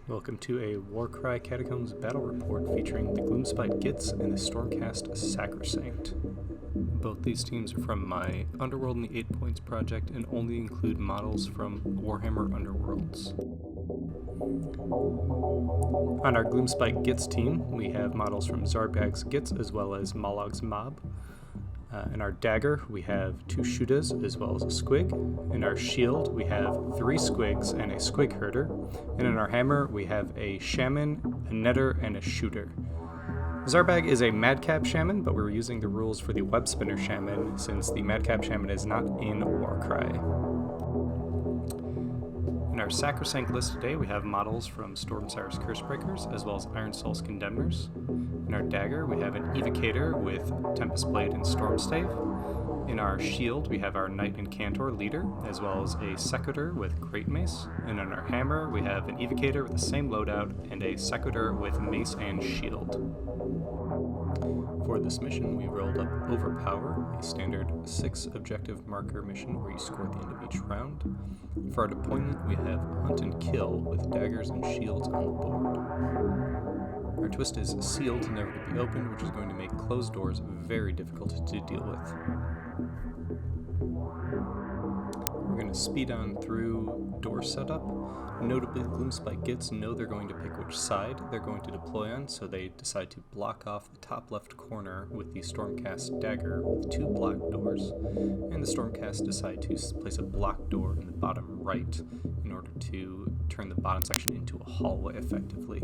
Welcome to a Warcry Catacombs battle report featuring the Gloomspite Gitz and the Stormcast Sacrosanct. Both these teams are from my Underworld and the 8 Points project and only include models from Warhammer Underworlds. On our Gloomspite Gitz team, we have models from Zarbag's Gitz as well as Molog's Mob. In our dagger, we have 2 Shudas as well as a squig. In our shield, we have 3 squigs and a squig herder. And in our hammer, we have a shaman, a netter, and a shooter. Zarbag is a madcap shaman, but we're using the rules for the web spinner shaman since the madcap shaman is not in Warcry. In our Sacrosanct list today, we have models from Stormcast Cursebreakers as well as Iron Soul's Condemners. In our dagger, we have an Evocator with Tempest Blade and Stormstave. In our shield, we have our Knight and Cantor leader, as well as a Secutor with Great Mace. And in our hammer, we have an Evocator with the same loadout and a Secutor with Mace and Shield. For this mission, we rolled up Overpower, a standard 6 objective marker mission where you score at the end of each round. For our deployment, we have Hunt and Kill with daggers and shields on the board. Our twist is Sealed, never to be opened, which is going to make closed doors very difficult to deal with. We're going to speed on through door setup. Notably, the Gloomspite Gitz know they're going to pick which side they're going to deploy on, so they decide to block off the top left corner with the Stormcast dagger with 2 blocked doors, and the Stormcast decide to place a blocked door in the bottom right in order to turn the bottom section into a hallway effectively.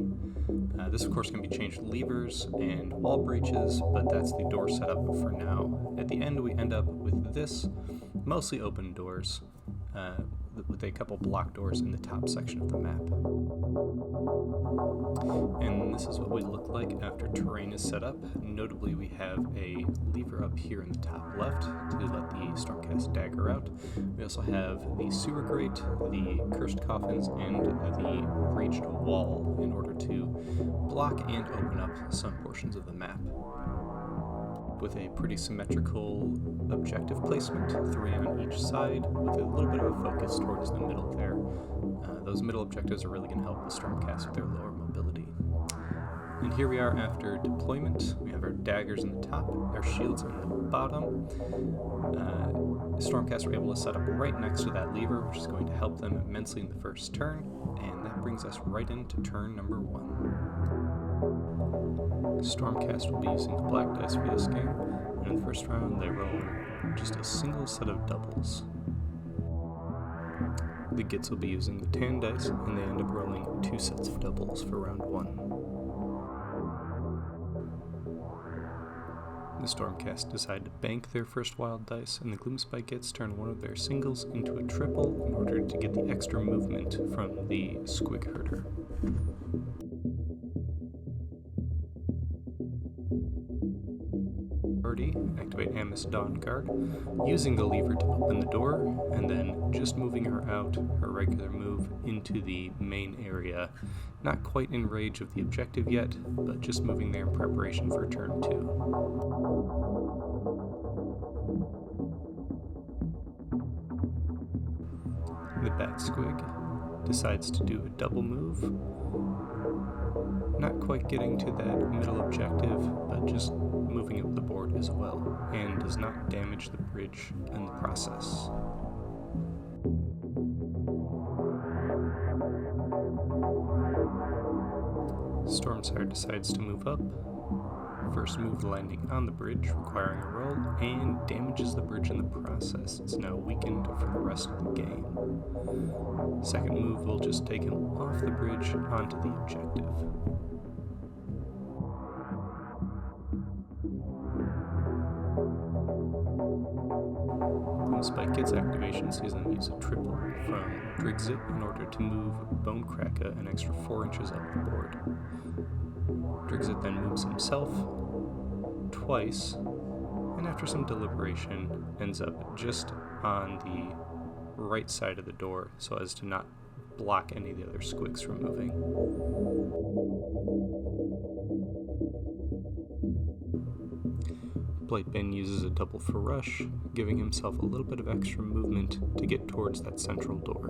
This of course can be changed to levers and wall breaches, but that's the door setup for now. At the end we end up with this, mostly open doors, with a couple block doors in the top section of the map. And this is what we look like after terrain is set up. Notably, we have a lever up here in the top left to let the Stormcast dagger out. We also have the sewer grate, the cursed coffins, and the breached wall in order to block and open up some portions of the map. With a pretty symmetrical objective placement, 3 on each side, with a little bit of a focus towards the middle there. Those middle objectives are really going to help the Stormcast with their lower mobility. And here we are after deployment. We have our daggers in the top, our shields in the bottom. Stormcast are able to set up right next to that lever, which is going to help them immensely in the first turn, and that brings us right into turn number 1. Stormcast will be using the black dice for this game, and in the first round they roll just a single set of doubles. The Gitz will be using the tan dice, and they end up rolling 2 sets of doubles for round 1. The Stormcast decide to bank their first wild dice, and the Gloomspite Gitz turn one of their singles into a triple in order to get the extra movement from the squig herder. Activate Amos Dawn Guard, using the lever to open the door, and then just moving her out, her regular move, into the main area. Not quite in range of the objective yet, but just moving there in preparation for turn 2. The Bat Squig decides to do a double move, not quite getting to that middle objective, but just moving up the board as well, and does not damage the bridge in the process. Stormsire decides to move up. First move landing on the bridge, requiring a roll, and damages the bridge in the process. It's now weakened for the rest of the game. Second move will just take him off the bridge onto the objective. Gloomspite Gitz activation sees them use a triple from Gitz in order to move Bonecracka an extra 4 inches up the board. Gitz then moves himself twice, and after some deliberation ends up just on the right side of the door so as to not block any of the other squigs from moving. Blightbane uses a double for rush, giving himself a little bit of extra movement to get towards that central door.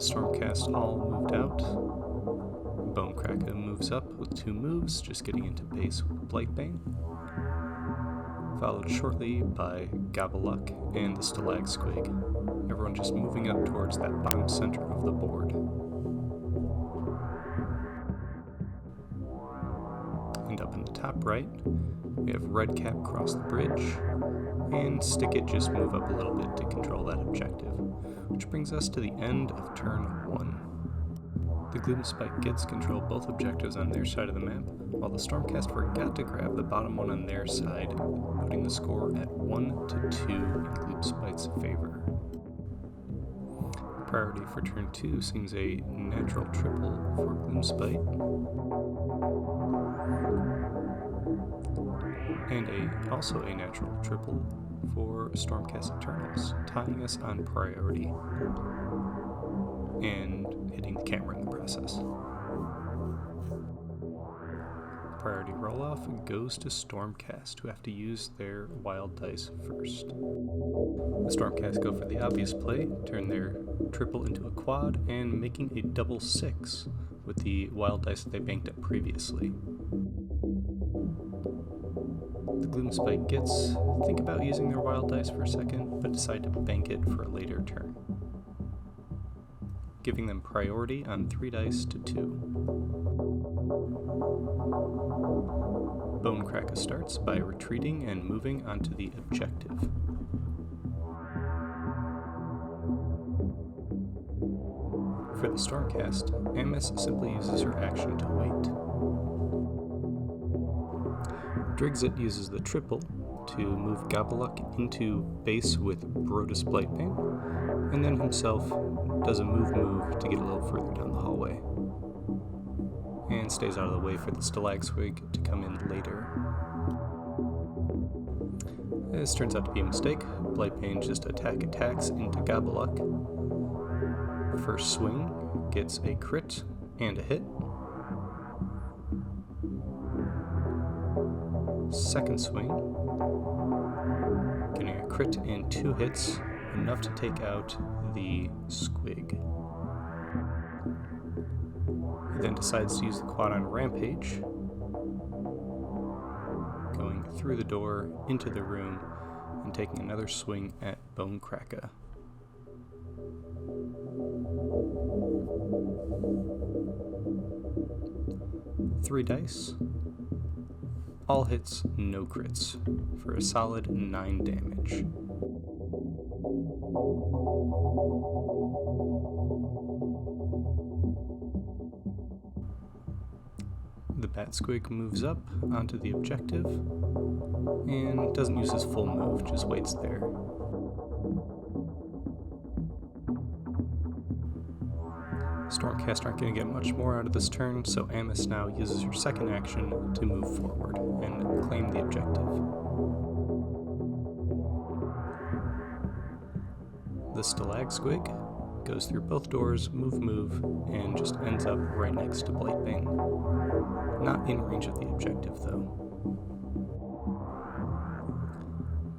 Stormcast all moved out. Bonecracker moves up with 2 moves, just getting into base with Blightbane. Followed shortly by Gobbeluck and the Stalag Squig. Everyone just moving up towards that bottom center of the board. And up in the top right, we have Redcap cross the bridge, and Stickit just move up a little bit to control that objective, which brings us to the end of turn 1. The Gloomspite Gitz control both objectives on their side of the map, while the Stormcast forgot to grab the bottom one on their side, putting the score at 1-2 in Gloomspite's favor. Priority for turn 2 seems a natural triple for Gloomspite, and also a natural triple for Stormcast Eternals, tying us on priority and hitting the camera in the process. Priority roll-off goes to Stormcast, who have to use their wild dice first. The Stormcast go for the obvious play, turn their triple into a quad, and making a double 6 with the wild dice that they banked up previously. The Gloomspite Gitz think about using their wild dice for a second, but decide to bank it for a later turn, giving them priority on 3 dice to 2. Bonecracker starts by retreating and moving onto the objective. For the Stormcast, Amos simply uses her action to wait. Drigzit uses the triple to move Gobbeluck into base with Brodus Blightbane, and then himself does a move to get a little further down the hallway, and stays out of the way for the Stalag Squig to come in later. This turns out to be a mistake. Blightbane just attacks into Gobbeluck. First swing gets a crit and a hit. Second swing, getting a crit and 2 hits, enough to take out the Squig. He then decides to use the quad on Rampage, going through the door into the room and taking another swing at Bonecracker. Three dice. All hits, no crits, for a solid 9 damage. The Bat Squig moves up onto the objective and doesn't use his full move, just waits there. Stormcast aren't going to get much more out of this turn, so Amos now uses her second action to move forward and claim the objective. The Stalag Squig goes through both doors, move, and just ends up right next to Blightbane. Not in range of the objective, though.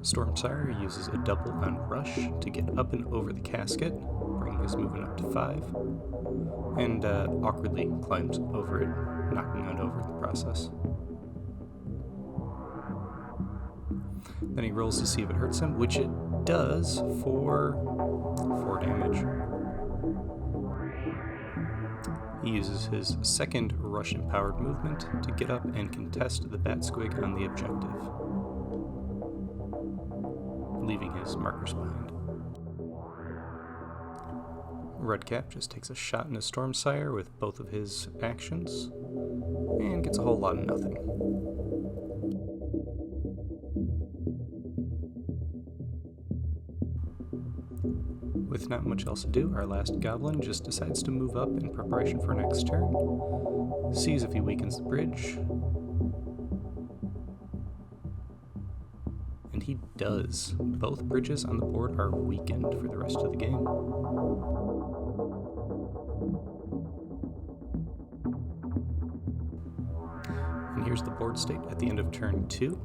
Stormsire uses a double on Rush to get up and over the casket, bringing his movement up to 5, and awkwardly climbs over it, knocking it over in the process. Then he rolls to see if it hurts him, which it does for 4 damage. He uses his second Rush-empowered movement to get up and contest the Bat Squig on the objective, leaving his markers behind. Redcap just takes a shot into Stormsire with both of his actions, and gets a whole lot of nothing. With not much else to do, our last goblin just decides to move up in preparation for next turn, sees if he weakens the bridge, and he does. Both bridges on the board are weakened for the rest of the game. And here's the board state at the end of turn 2.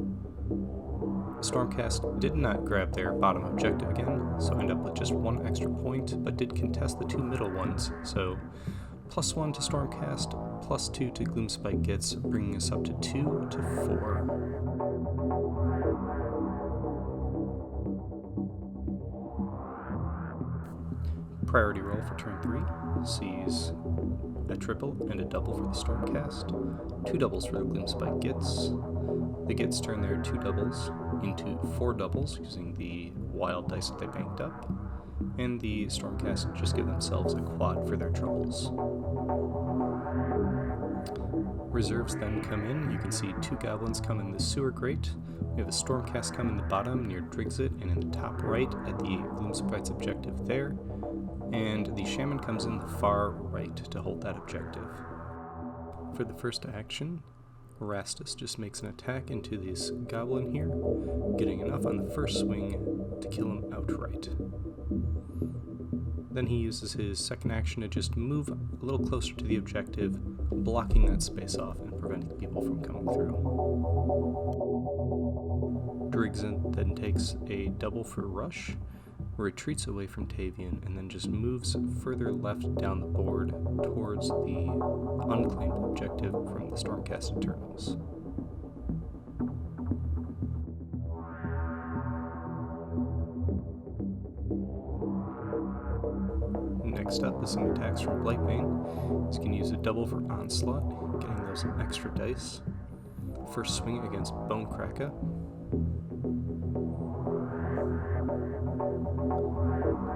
Stormcast did not grab their bottom objective again, so end up with just 1 extra point, but did contest the 2 middle ones, so +1 to Stormcast, +2 to Gloomspite Gitz, bringing us up to 2 to 4. Priority roll for turn 3 sees a triple and a double for the Stormcast, 2 doubles for the Gloomspite Gitz. The Gitz turn their 2 doubles into 4 doubles using the wild dice that they banked up, and the Stormcast just give themselves a quad for their troubles. Reserves then come in. You can see 2 goblins come in the sewer grate. We have a Stormcast come in the bottom near Drigsit and in the top right at the Gloomspite's objective there, and the Shaman comes in the far right to hold that objective. For the first action, Erastus just makes an attack into this goblin here, getting enough on the first swing to kill him outright. Then he uses his second action to just move a little closer to the objective, blocking that space off and preventing people from coming through. Drigsit then takes a double for Rush, retreats away from Tavian, and then just moves further left down the board towards the unclaimed objective from the Stormcast Eternals. Next up is some attacks from Blightbane. He's going to use a double for Onslaught, getting those extra dice. First swing against Bonecracker.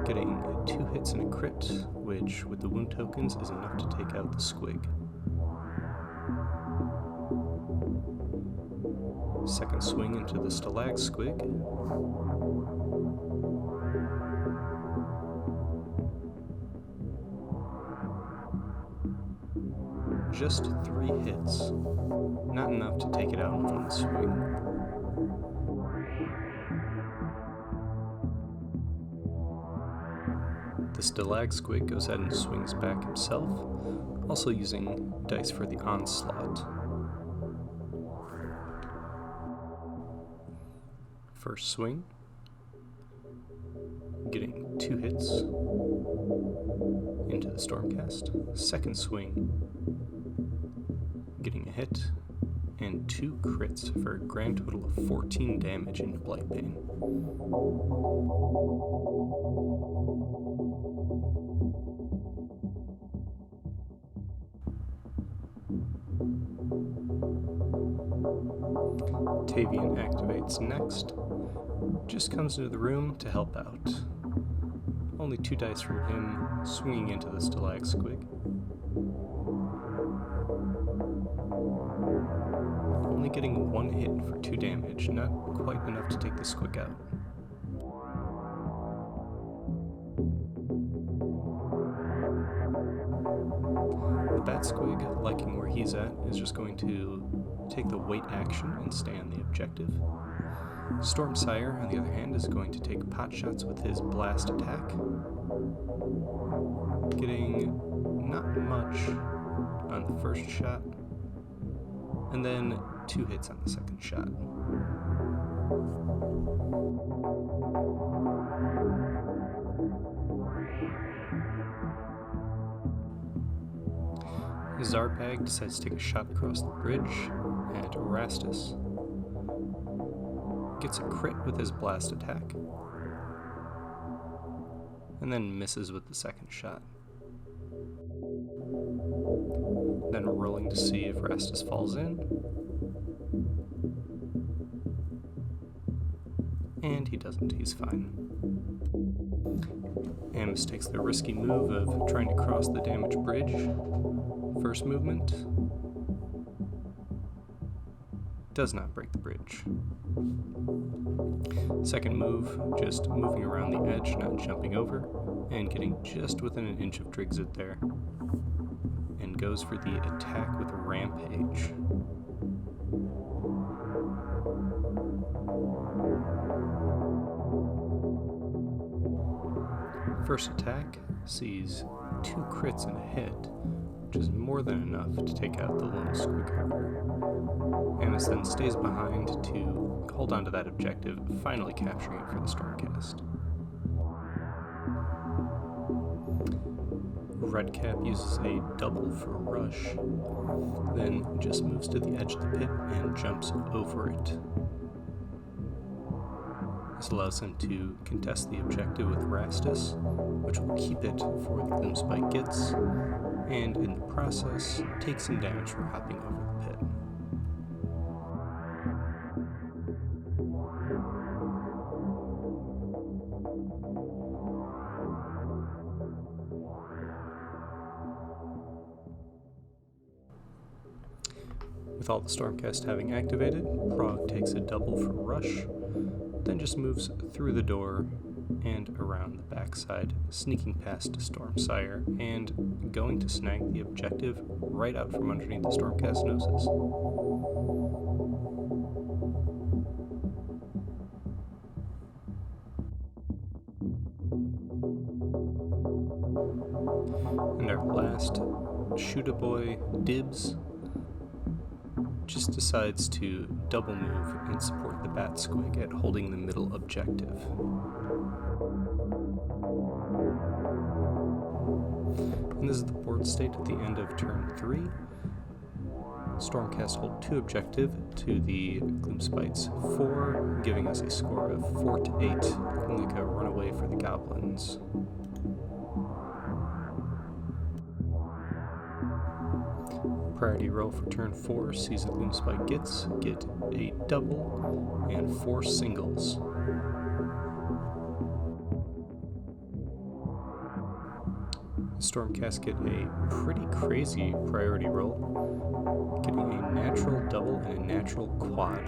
Getting 2 hits and a crit, which with the wound tokens is enough to take out the squig. Second swing into the Stalag squig. Just 3 hits, not enough to take it out in one swing. The Stalag squig goes ahead and swings back himself, also using dice for the Onslaught. First swing, getting 2 hits into the Stormcast. Second swing, getting a hit, and 2 crits for a grand total of 14 damage into Blightbane. Tavian activates next, just comes into the room to help out. Only 2 dice from him, swinging into the Stalag squig. Only getting 1 hit for 2 damage, not quite enough to take the squig out. The Bat Squig, liking where he's at, is just going to take the wait action and stay on the objective. Stormsire, on the other hand, is going to take pot shots with his blast attack, getting not much on the first shot, and then 2 hits on the second shot. Zarpag decides to take a shot across the bridge at Erastus. Gets a crit with his blast attack, and then misses with the second shot. Then rolling to see if Erastus falls in. And he doesn't, he's fine. Amos takes the risky move of trying to cross the damaged bridge. First movement does not break the bridge. Second move, just moving around the edge, not jumping over, and getting just within an inch of Drigsit there. And goes for the attack with a Rampage. First attack sees 2 crits and a hit, which is more than enough to take out the lone squig. Amos then stays behind to hold on to that objective, finally capturing it for the Stormcast. Redcap uses a double for rush, then just moves to the edge of the pit and jumps over it. This allows him to contest the objective with Rastus, which will keep it for the Gloomspite Gitz, and in the process, takes some damage for hopping over the pit. With all the Stormcast having activated, Prog takes a double for rush, then just moves through the door and around the backside, sneaking past Stormsire and going to snag the objective right out from underneath the Stormcast noses. And our last shoot-a-boy, Dibs, just decides to double move and support the Bat Squig at holding the middle objective. And this is the board state at the end of turn 3. Stormcast hold 2 objective to the Gloomspite's 4, giving us a score of 4-8, looking like a runaway for the Goblins. Priority roll for turn 4 sees the Gloomspite Gitz get a double and 4 singles. Stormcast get a pretty crazy priority roll, getting a natural double and a natural quad.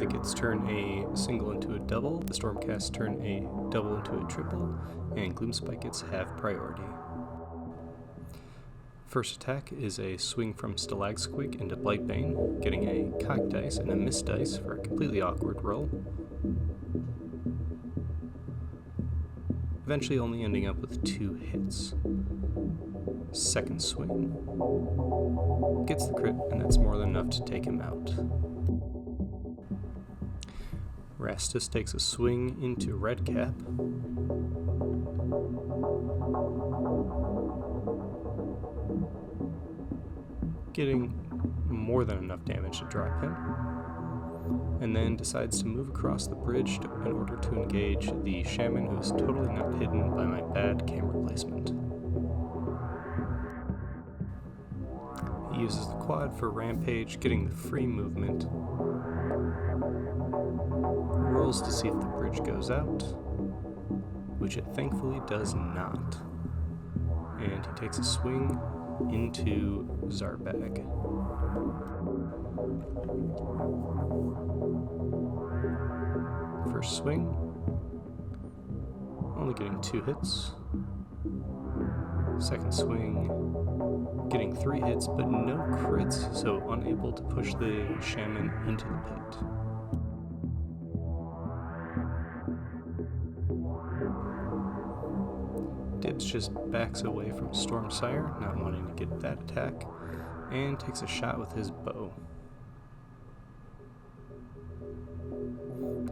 The Gitz turn a single into a double, the Stormcast turn a double into a triple, and Gloomspite Gitz have priority. First attack is a swing from Stalag Squig into Blightbane, getting a cock dice and a miss dice for a completely awkward roll. Eventually only ending up with 2 hits. Second swing gets the crit, and that's more than enough to take him out. Rastus takes a swing into Redcap. Getting more than enough damage to drop him, and then decides to move across the bridge in order to engage the Shaman, who is totally not hidden by my bad camera placement. He uses the quad for Rampage, getting the free movement. Rolls to see if the bridge goes out, which it thankfully does not. And he takes a swing into Zarbag. First swing, only getting 2 hits. Second swing, getting 3 hits but no crits, so unable to push the Shaman into the pit. Dibs just backs away from Stormsire, not wanting to get that attack, and takes a shot with his bow.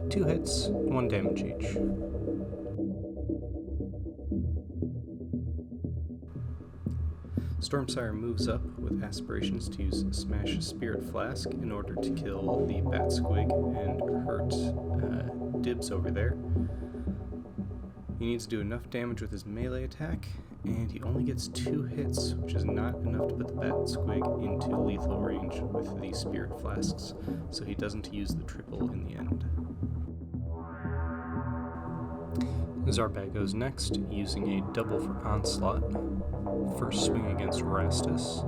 2 hits, 1 damage each. Stormsire moves up with aspirations to use Smash Spirit Flask in order to kill the Bat Squig and hurt Dibs over there. He needs to do enough damage with his melee attack, and he only gets 2 hits, which is not enough to put the Bat Squig into lethal range with the Spirit Flasks, so he doesn't use the triple in the end. Zarbag goes next, using a double for Onslaught. First swing against Rastus.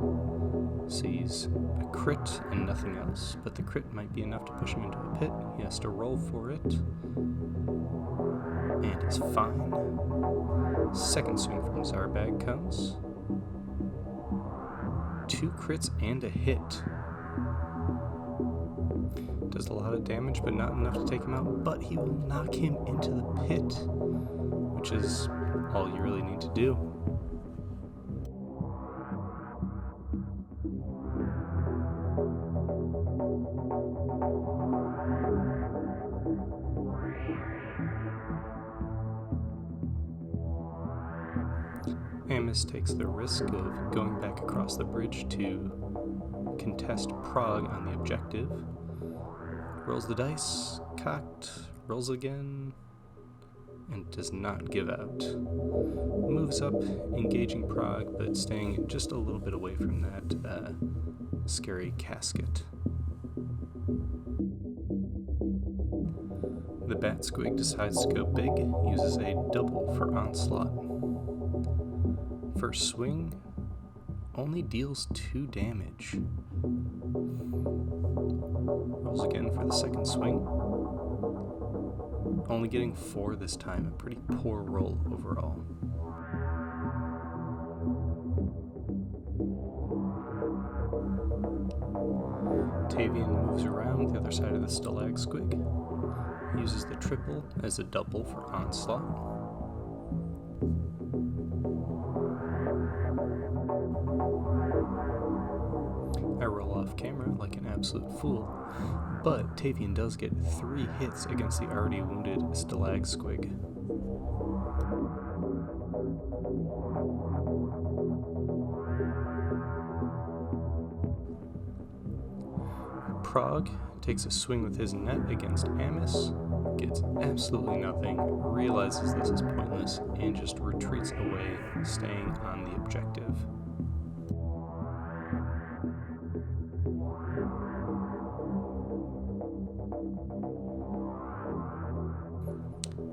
Sees a crit and nothing else, but the crit might be enough to push him into a pit. He has to roll for it, and is fine. Second swing from Zarbag comes. 2 crits and a hit. Does a lot of damage, but not enough to take him out, but he will knock him into the pit. which is all you really need to do. Amos takes the risk of going back across the bridge to contest Prague on the objective. Rolls the dice, cocked, rolls again, and does not give out. Moves up, engaging Prague, but staying just a little bit away from that scary casket. The Bat Squig decides to go big, uses a double for onslaught. First swing only deals 2 damage. Rolls again for the second swing. Only getting 4 this time, a pretty poor roll overall. Tavian moves around the other side of the Stalag Squig, uses the triple as a double for onslaught. I roll off camera like an absolute fool, but Tavian does get 3 hits against the already wounded Stalag Squig. Prague takes a swing with his net against Amos, gets absolutely nothing, realizes this is pointless, and just retreats away, staying on the objective.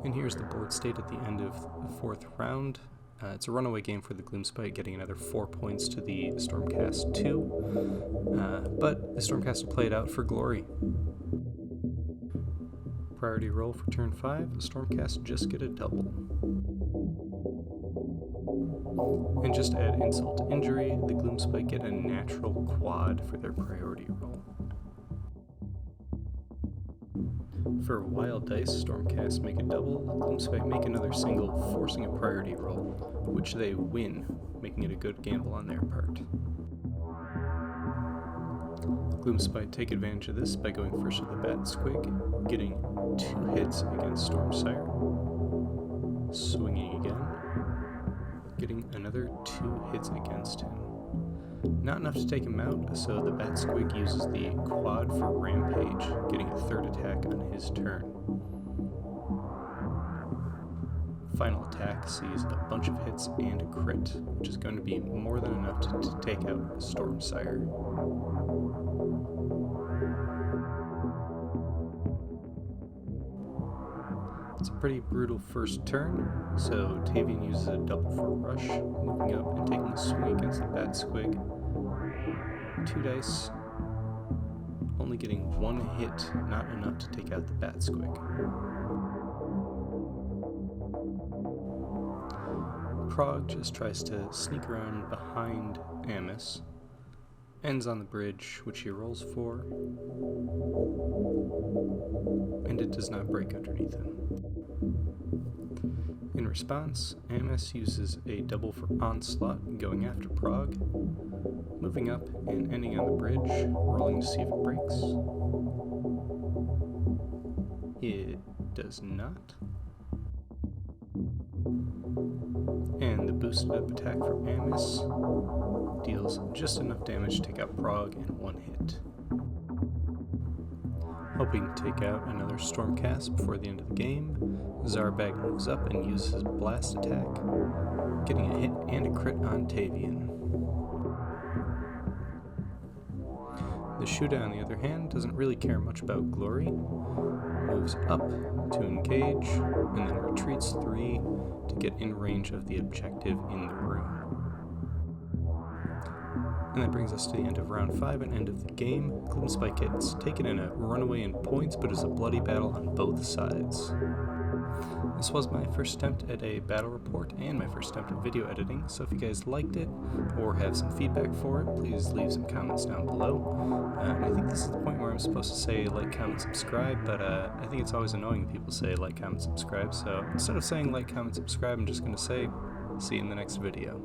And here's the board state at the end of the 4th round. It's a runaway game for the Gloomspite, getting another 4 points to the Stormcast 2, but the Stormcast will play it out for glory. Priority roll for turn 5, the Stormcast just get a double. And just to add insult to injury, the Gloomspite get a natural quad for their priority roll. For wild dice, Stormcast make a double, Gloomspite make another single, forcing a priority roll, which they win, making it a good gamble on their part. Gloomspite take advantage of this by going first with the Bat Squig, getting 2 hits against Stormsire, swinging again, getting another 2 hits against him. Not enough to take him out, so the Bat Squig uses the quad for Rampage, getting a 3rd attack on his turn. Final attack sees a bunch of hits and a crit, which is going to be more than enough to take out Stormsire. It's a pretty brutal first turn, so Tavian uses a double for Rush, moving up and taking a swing against the Bat Squig. 2 dice, only getting 1 hit, not enough to take out the Bat Squig. Prague just tries to sneak around behind Amos, ends on the bridge, which he rolls for, and it does not break underneath him. In response, Amos uses a double for onslaught, going after Prague, moving up and ending on the bridge, rolling to see if it breaks. It does not. And the boosted up attack from Amos deals just enough damage to take out Prague in 1 hit. Hoping to take out another Stormcast before the end of the game, Zarbag moves up and uses his blast attack, getting a hit and a crit on Tavian. The Shooter, on the other hand, doesn't really care much about glory, moves up to engage, and then retreats 3 to get in range of the objective in the room. And that brings us to the end of round 5 and end of the game. Gloomspite gets taken in a runaway in points, but it's a bloody battle on both sides. This was my first attempt at a battle report and my first attempt at video editing, so if you guys liked it or have some feedback for it, please leave some comments down below. I think this is the point where I'm supposed to say like, comment, subscribe, but I think it's always annoying when people say like, comment, subscribe, so instead of saying like, comment, subscribe, I'm just going to say see you in the next video.